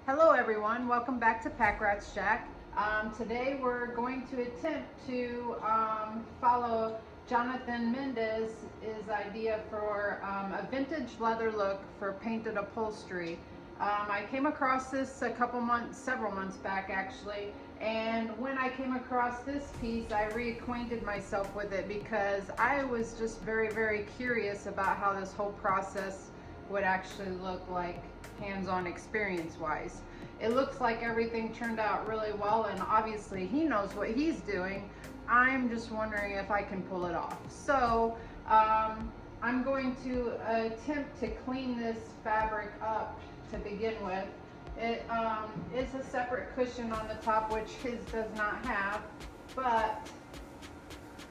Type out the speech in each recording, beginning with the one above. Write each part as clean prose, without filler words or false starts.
Hello everyone, welcome back to Pack Rat's Shack. Today we're going to attempt to follow Jonathan Mendez's idea for a vintage leather look for painted upholstery. I came across this several months back actually, and when I came across this piece I reacquainted myself with it because I was just very curious about how this whole process would actually look like hands-on experience-wise. It looks like everything turned out really well, and obviously he knows what he's doing. I'm just wondering if I can pull it off. So I'm going to attempt to clean this fabric up to begin with. It is a separate cushion on the top, which his does not have, but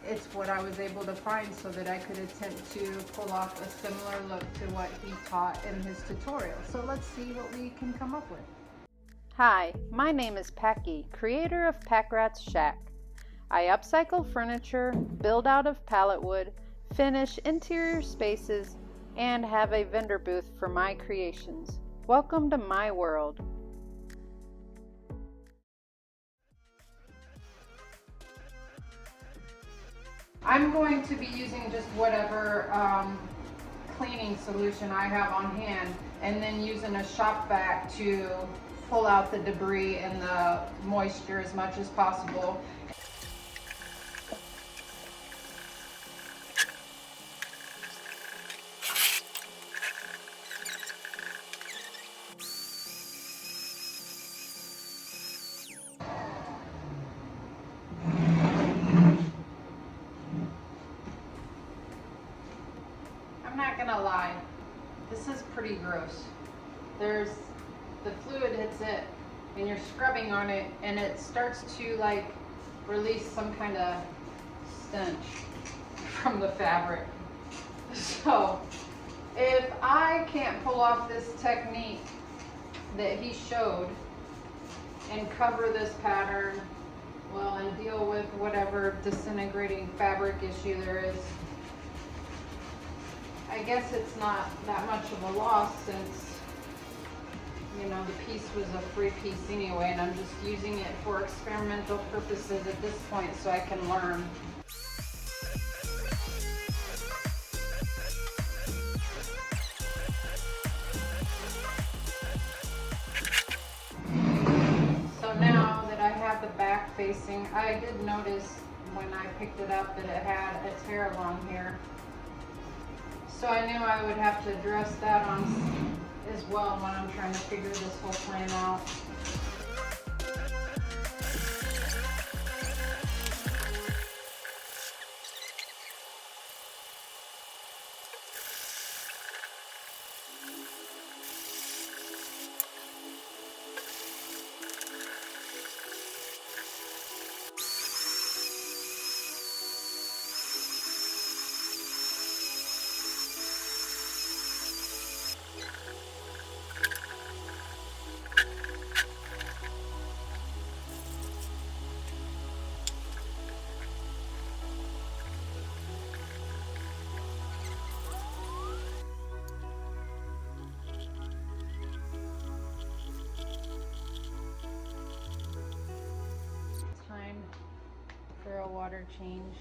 it's what I was able to find so that I could attempt to pull off a similar look to what he taught in his tutorial. So let's see what we can come up with. Hi, my name is Packy, creator of Pack Rat's Shack. I upcycle furniture, build out of pallet wood, finish interior spaces, and have a vendor booth for my creations. Welcome to my world. I'm going to be using just whatever cleaning solution I have on hand, and then using a shop vac to pull out the debris and the moisture as much as possible. I'm not gonna lie, this is pretty gross. The fluid hits it and you're scrubbing on it and it starts to like release some kind of stench from the fabric. So if I can't pull off this technique that he showed and cover this pattern, well, and deal with whatever disintegrating fabric issue there is, I guess it's not that much of a loss since, you know, the piece was a free piece anyway, and I'm just using it for experimental purposes at this point so I can learn. So now that I have the back facing, I did notice when I picked it up that it had a tear along here. So I knew I would have to address that on as well when I'm trying to figure this whole plan out. For a water change.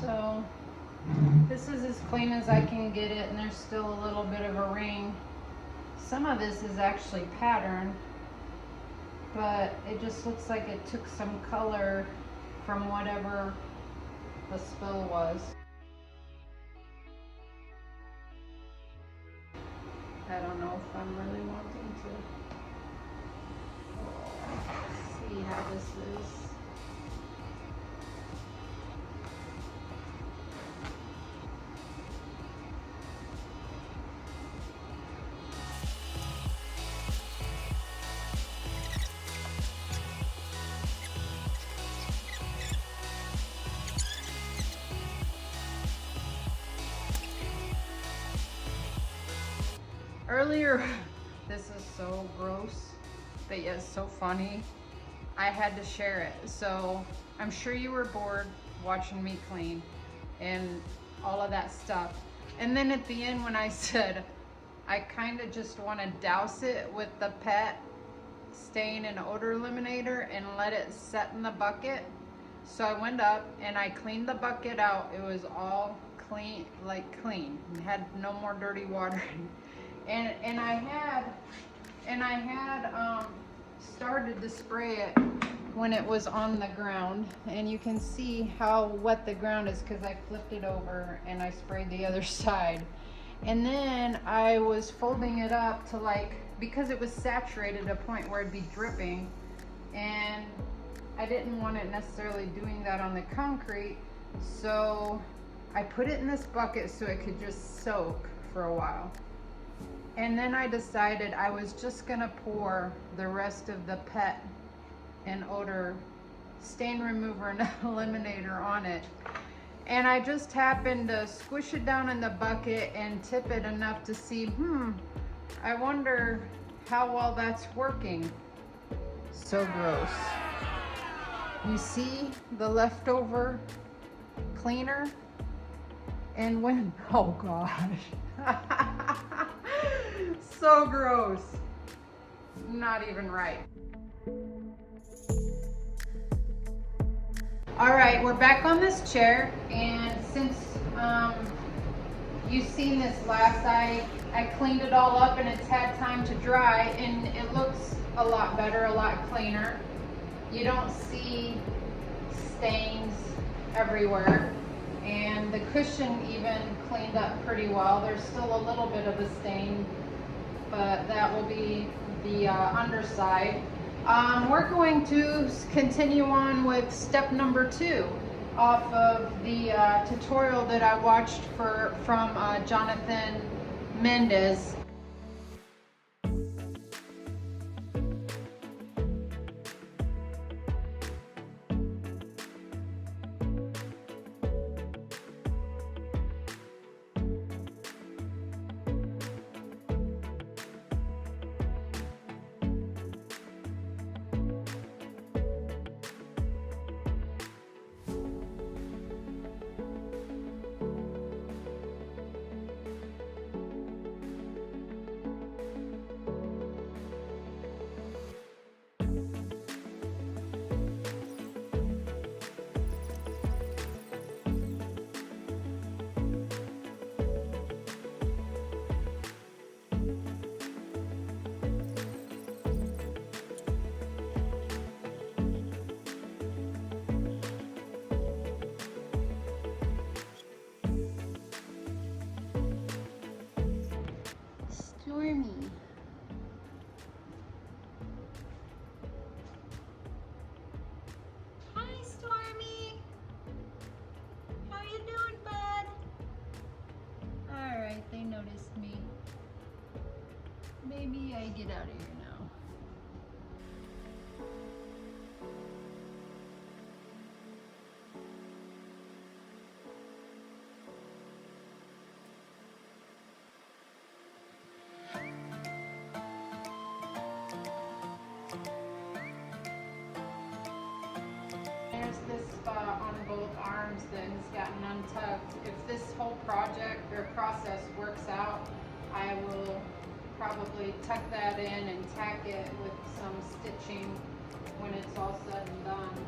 So this is as clean as I can get it, and there's still a little bit of a ring. Some of this is actually pattern, but it just looks like it took some color from whatever the spill was. I don't know if I'm really wanting to see how this is. Earlier, this is so gross, but yet so funny. I had to share it. So I'm sure you were bored watching me clean and all of that stuff. And then at the end when I said, I kind of just want to douse it with the pet stain and odor eliminator and let it set in the bucket. So I went up and I cleaned the bucket out. It was all clean, like clean. It had no more dirty water. And I had started to spray it when it was on the ground, and you can see how wet the ground is because I flipped it over and I sprayed the other side. And then I was folding it up to, like, because it was saturated to a point where it'd be dripping, and I didn't want it necessarily doing that on the concrete, so I put it in this bucket so it could just soak for a while. And then I decided I was just gonna pour the rest of the pet and odor stain remover and eliminator on it. And I just happened to squish it down in the bucket and tip it enough to see, I wonder how well that's working. So gross. You see the leftover cleaner? And when, oh gosh. So gross. Not even right. All right, we're back on this chair, and since you've seen this last, I cleaned it all up and it's had time to dry, and it looks a lot better, a lot cleaner. You don't see stains everywhere, and the cushion even cleaned up pretty well. There's still a little bit of a stain, but that will be the underside. We're going to continue on with step number 2 off of the tutorial that I watched from Jonathan Mendez. Stormy. Hi, Stormy. How you doing, bud? All right, they noticed me. Maybe I get out of here now. There's this spot on both arms that has gotten untucked. If this whole project or process works out, I will probably tuck that in and tack it with some stitching when it's all said and done.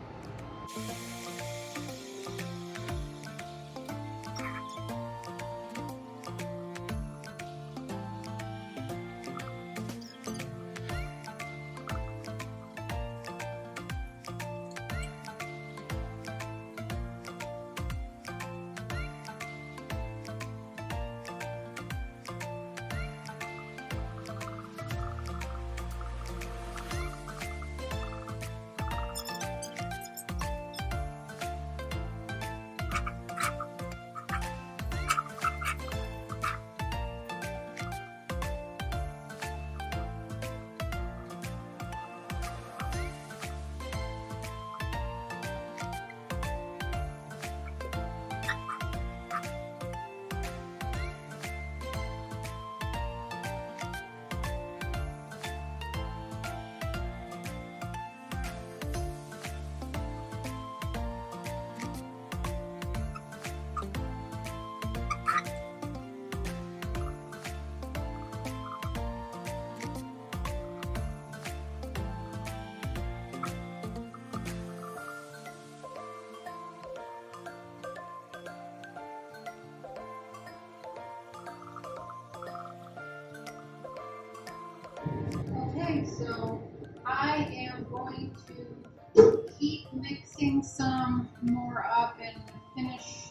Okay, so I am going to keep mixing some more up and finish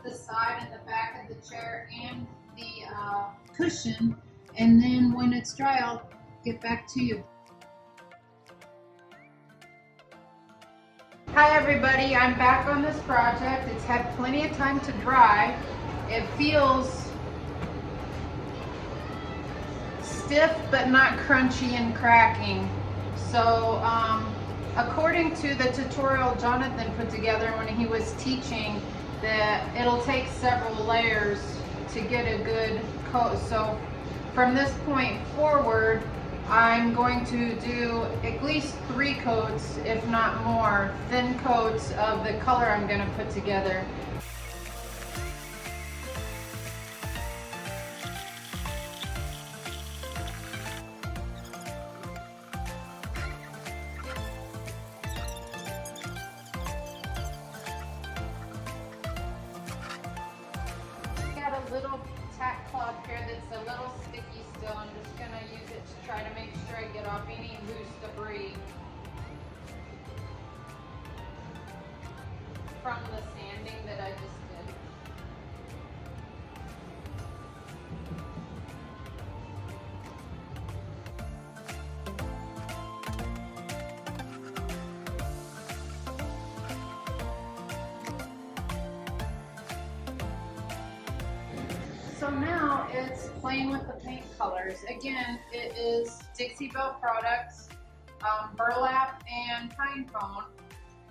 the side and the back of the chair and the cushion, and then when it's dry I'll get back to you. Hi everybody, I'm back on this project. It's had plenty of time to dry. It feels stiff but not crunchy and cracking. So according to the tutorial Jonathan put together when he was teaching, that it'll take several layers to get a good coat. So from this point forward, I'm going to do at least 3 coats, if not more, thin coats of the color I'm going to put together. Got a little tack cloth here that's a little sticky still. I'm just going to use it to try to make sure I get off any loose debris from the sanding that I just did. So now it's playing with the paint colors. Again, it is Dixie Belle products, burlap and pine cone.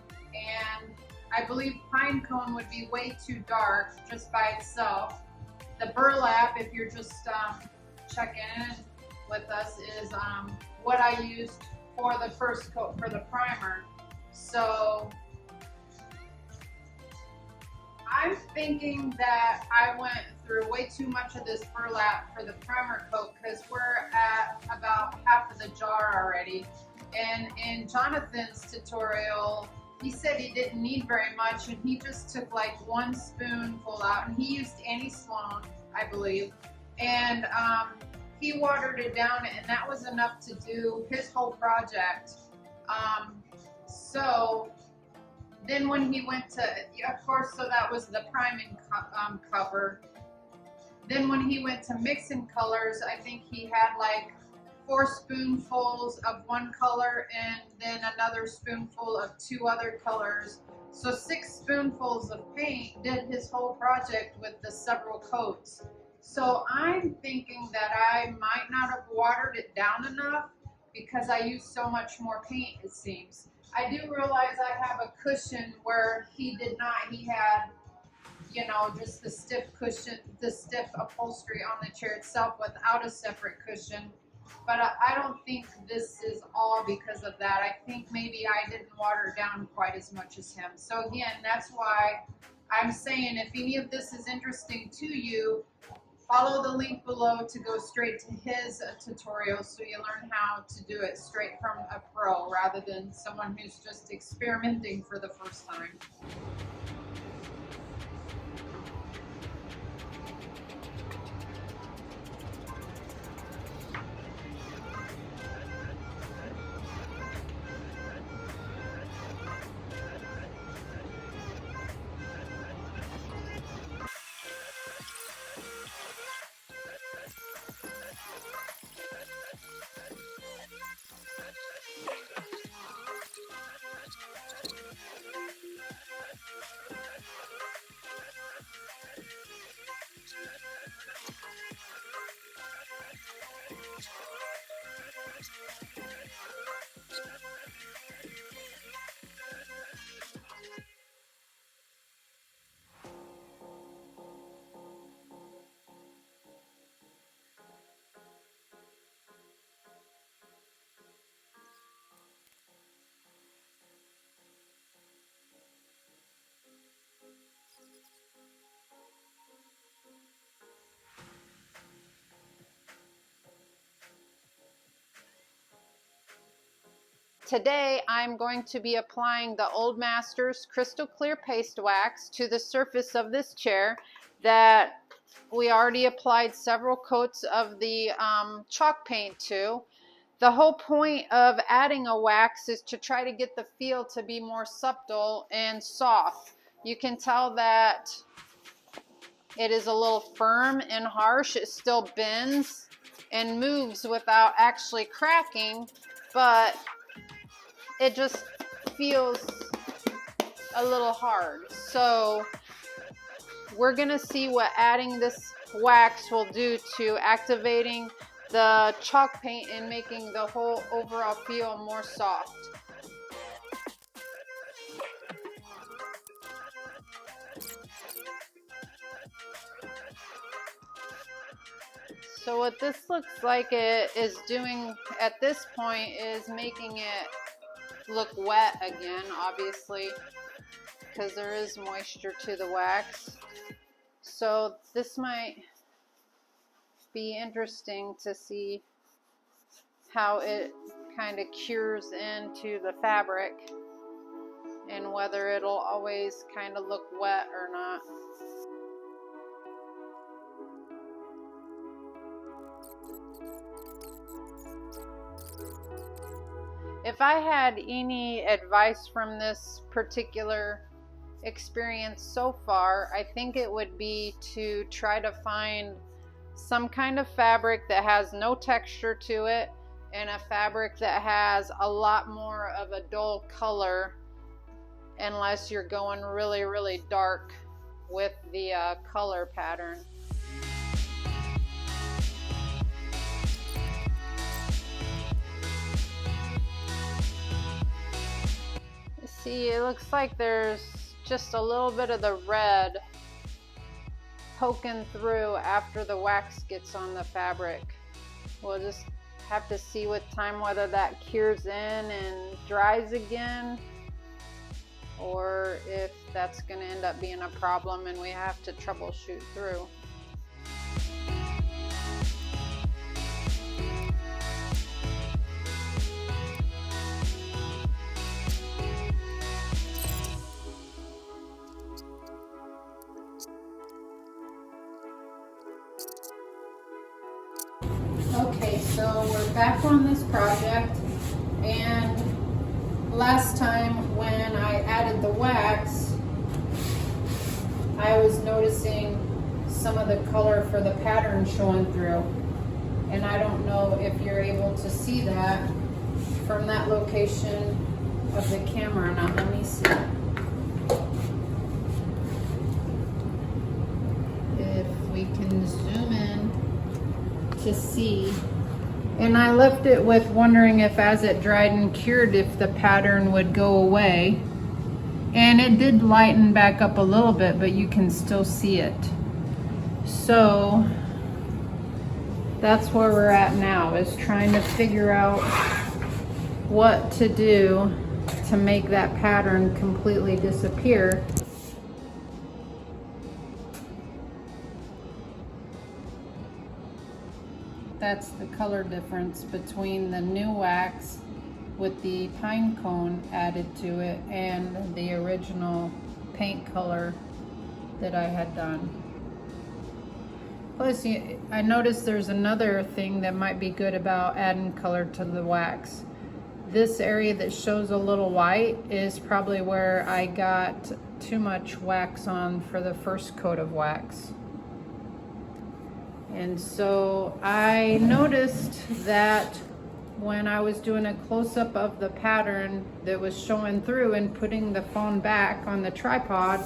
And I believe pine cone would be way too dark just by itself. The burlap, if you're just checking in with us, is what I used for the first coat for the primer. So I'm thinking that I went through way too much of this burlap for the primer coat because we're at about half of the jar already. And in Jonathan's tutorial, he said he didn't need very much, and he just took like 1 spoonful out, and he used Annie Sloan, I believe, and he watered it down, and that was enough to do his whole project. So then when he went to, of course, so that was the priming cover. Then when he went to mixing colors, I think he had like 4 spoonfuls of one color and then another spoonful of 2 other colors. So 6 spoonfuls of paint did his whole project with the several coats. So I'm thinking that I might not have watered it down enough because I used so much more paint, it seems. I do realize I have a cushion where he did not. He had, you know, just the stiff cushion, the stiff upholstery on the chair itself without a separate cushion. But I don't think this is all because of that. I think maybe I didn't water it down quite as much as him. So again, that's why I'm saying if any of this is interesting to you, follow the link below to go straight to his tutorial so you learn how to do it straight from a pro rather than someone who's just experimenting for the first time. Today I'm going to be applying the Old Masters Crystal Clear Paste Wax to the surface of this chair that we already applied several coats of the chalk paint to. The whole point of adding a wax is to try to get the feel to be more subtle and soft. You can tell that it is a little firm and harsh. It still bends and moves without actually cracking, but it just feels a little hard. So we're gonna see what adding this wax will do to activating the chalk paint and making the whole overall feel more soft. So what this looks like it is doing at this point is making it look wet again, obviously, because there is moisture to the wax. So this might be interesting to see how it kind of cures into the fabric and whether it'll always kind of look wet or not. If I had any advice from this particular experience so far, I think it would be to try to find some kind of fabric that has no texture to it and a fabric that has a lot more of a dull color, unless you're going really, really dark with the color pattern. See, it looks like there's just a little bit of the red poking through after the wax gets on the fabric. We'll just have to see with time whether that cures in and dries again, or if that's going to end up being a problem and we have to troubleshoot through. Okay, so we're back on this project, and last time when I added the wax, I was noticing some of the color for the pattern showing through, and I don't know if you're able to see that from that location of the camera or not. Let me see if we can zoom in to see. And I left it with wondering if as it dried and cured if the pattern would go away, and it did lighten back up a little bit, but you can still see it. So that's where we're at now, is trying to figure out what to do to make that pattern completely disappear. That's the color difference between the new wax with the pine cone added to it and the original paint color that I had done. Plus, I noticed there's another thing that might be good about adding color to the wax. This area that shows a little white is probably where I got too much wax on for the first coat of wax. And so I noticed that when I was doing a close-up of the pattern that was showing through and putting the phone back on the tripod,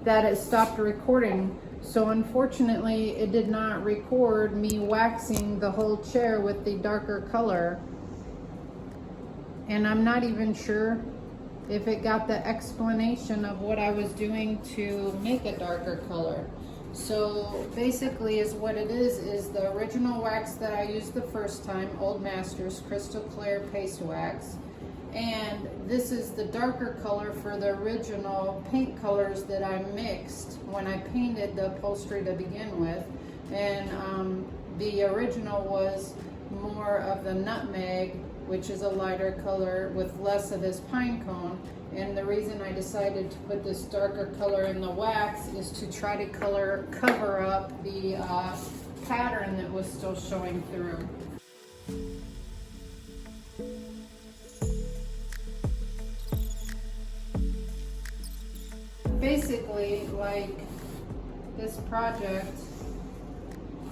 that it stopped recording. So unfortunately, it did not record me waxing the whole chair with the darker color. And I'm not even sure if it got the explanation of what I was doing to make a darker color. So basically is what it is the original wax that I used the first time, Old Masters Crystal Clear Paste Wax. And this is the darker color for the original paint colors that I mixed when I painted the upholstery to begin with. And the original was more of the nutmeg, which is a lighter color with less of this pine cone. And the reason I decided to put this darker color in the wax is to try to cover up the pattern that was still showing through. basically, like, this project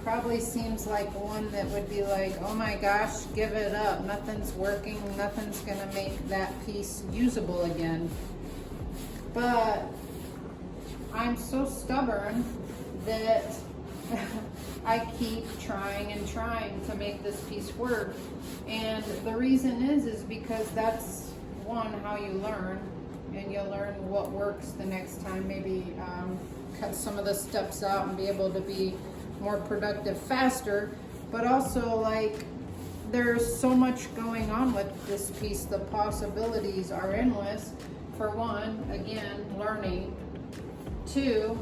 probably seems like one that would be like, oh my gosh, give it up. Nothing's working. Nothing's going to make that piece usable again. But I'm so stubborn that I keep trying and trying to make this piece work. And the reason is because that's, one, how you learn. And you'll learn what works the next time. Maybe cut some of the steps out and be able to be more productive faster. But also, like, there's so much going on with this piece. The possibilities are endless. For one, again, learning. Two,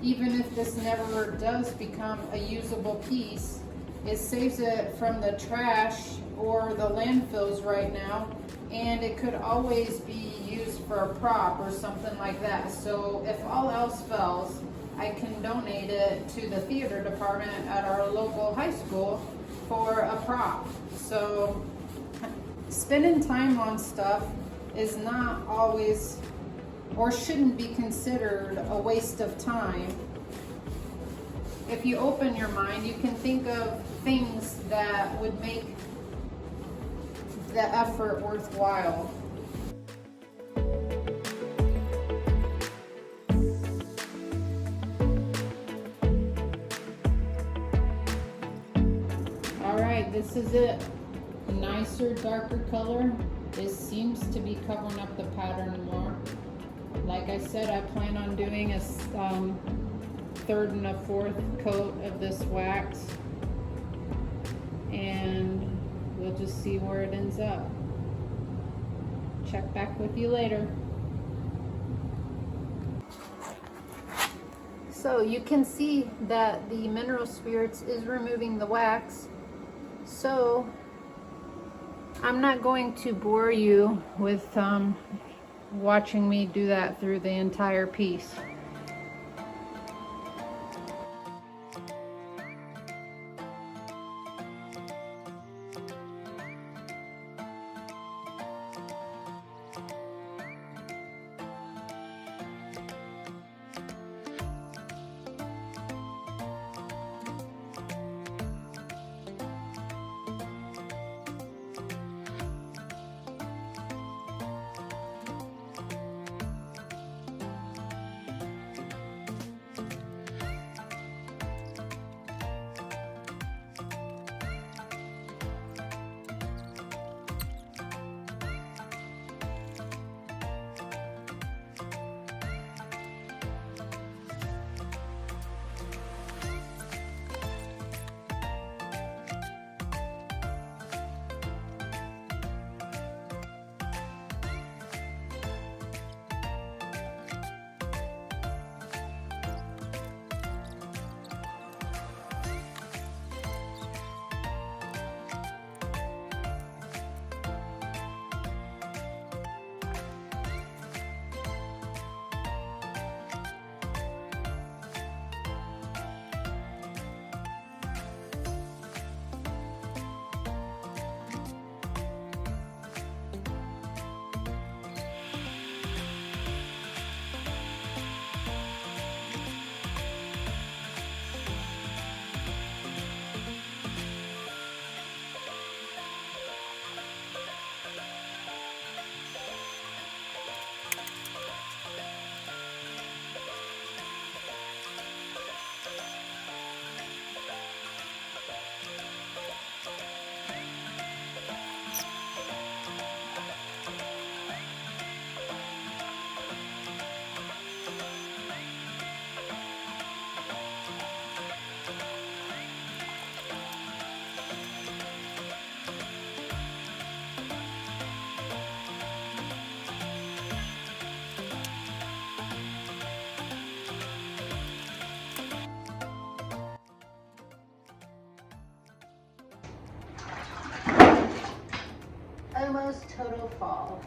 even if this never does become a usable piece, it saves it from the trash or the landfills right now, and it could always be used for a prop or something like that. So if all else fails, I can donate it to the theater department at our local high school for a prop. So spending time on stuff is not always, or shouldn't be considered, a waste of time. If you open your mind, you can think of things that would make the effort worthwhile. Alright, this is it. A nicer, darker color. This seems to be covering up the pattern more. Like I said, I plan on doing a third and a fourth coat of this wax, and we'll just see where it ends up. Check back with you later. So you can see that the mineral spirits is removing the wax. So I'm not going to bore you with watching me do that through the entire piece. Almost total fall.